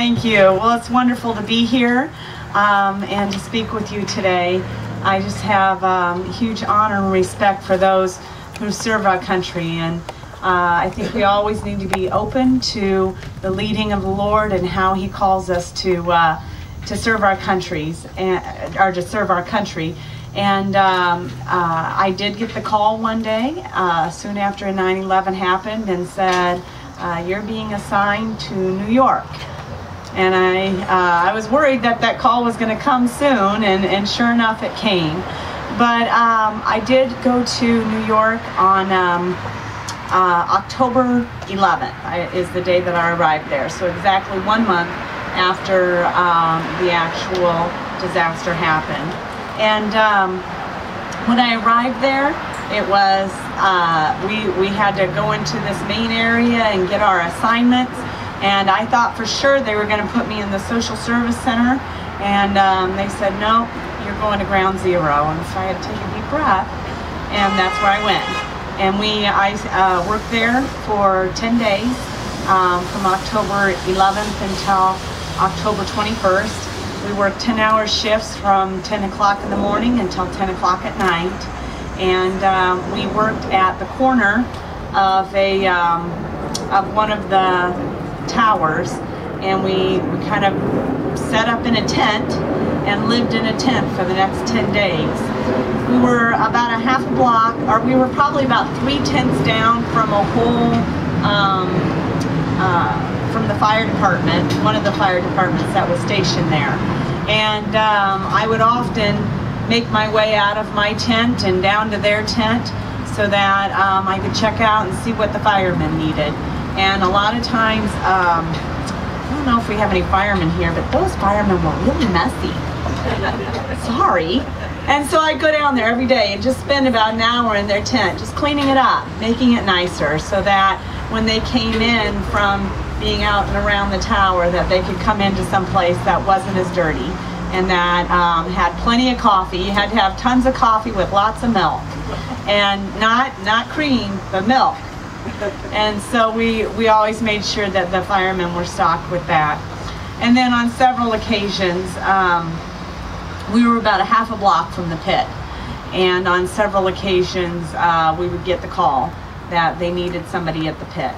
Thank you. Well, it's wonderful to be here and to speak with you today. I just have huge honor and respect for those who serve our country, and I think we always need to be open to the leading of the Lord and how He calls us to serve our countries or to serve our country. And I did get the call one day soon after 9/11 happened and said, "You're being assigned to New York." And I was worried that call was going to come soon, and sure enough it came. But I did go to New York on October 11th is the day that I arrived there. So exactly 1 month after the actual disaster happened. And when I arrived there, it was, we had to go into this main area and get our assignments. And I thought for sure they were going to put me in the social service center. And they said, "No, you're going to ground zero." And so I had to take a deep breath, and that's where I went. And I worked there for 10 days, from October 11th until October 21st. We worked 10-hour shifts from 10 o'clock in the morning until 10 o'clock at night. And we worked at the corner of one of the towers, and we kind of set up in a tent and lived in a tent for the next 10 days. We were about a half a block, or we were probably about 3 tents down from a whole, from the fire department, one of the fire departments that was stationed there. And I would often make my way out of my tent and down to their tent so that I could check out and see what the firemen needed. And a lot of times, I don't know if we have any firemen here, but those firemen were really messy. Sorry. And so I'd go down there every day and just spend about an hour in their tent, just cleaning it up, making it nicer, so that when they came in from being out and around the tower, that they could come into some place that wasn't as dirty and that had plenty of coffee. You had to have tons of coffee with lots of milk, and not cream, but milk. And so we always made sure that the firemen were stocked with that. And then on several occasions, we were about a half a block from the pit. And on several occasions, we would get the call that they needed somebody at the pit.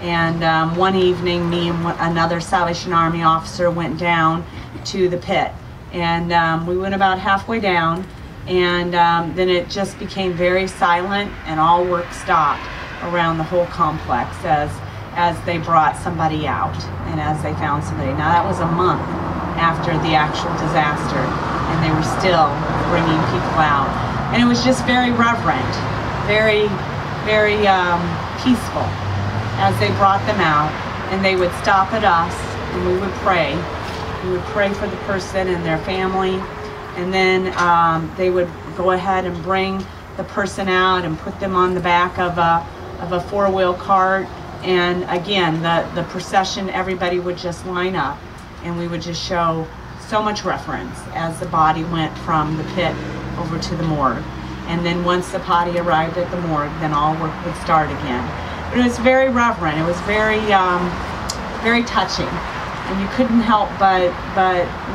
And one evening, me and another Salvation Army officer went down to the pit. And we went about halfway down, and then it just became very silent, and all work stopped around the whole complex as they brought somebody out and as they found somebody. Now that was a month after the actual disaster, and they were still bringing people out. And it was just very reverent, very, very peaceful as they brought them out. And they would stop at us, and we would pray. We would pray for the person and their family, and then they would go ahead and bring the person out and put them on the back of a four-wheel cart. And again, the procession, everybody would just line up, and we would just show so much reverence as the body went from the pit over to the morgue. And then once the body arrived at the morgue, then all work would start again. But it was very reverent. It was very, very touching. And you couldn't help but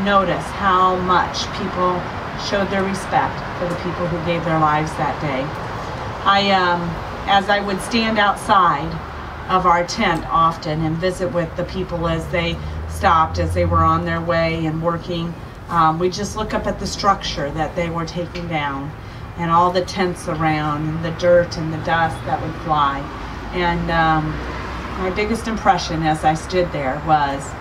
notice how much people showed their respect for the people who gave their lives that day. As I would stand outside of our tent often and visit with the people as they stopped, as they were on their way and working, we just look up at the structure that they were taking down, and all the tents around, and the dirt and the dust that would fly. And my biggest impression as I stood there was,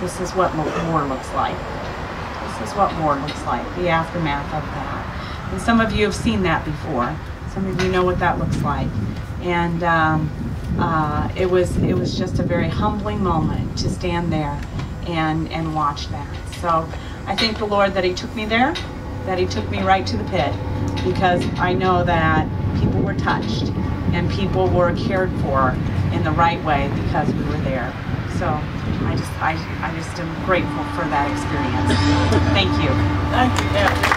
this is what war looks like. This is what war looks like, the aftermath of that. And some of you have seen that before. Some of you know what that looks like. And it was just a very humbling moment to stand there and watch that. So I thank the Lord that He took me there, that He took me right to the pit, because I know that people were touched and people were cared for in the right way because we were there. So I just am grateful for that experience. Thank you. Thank you.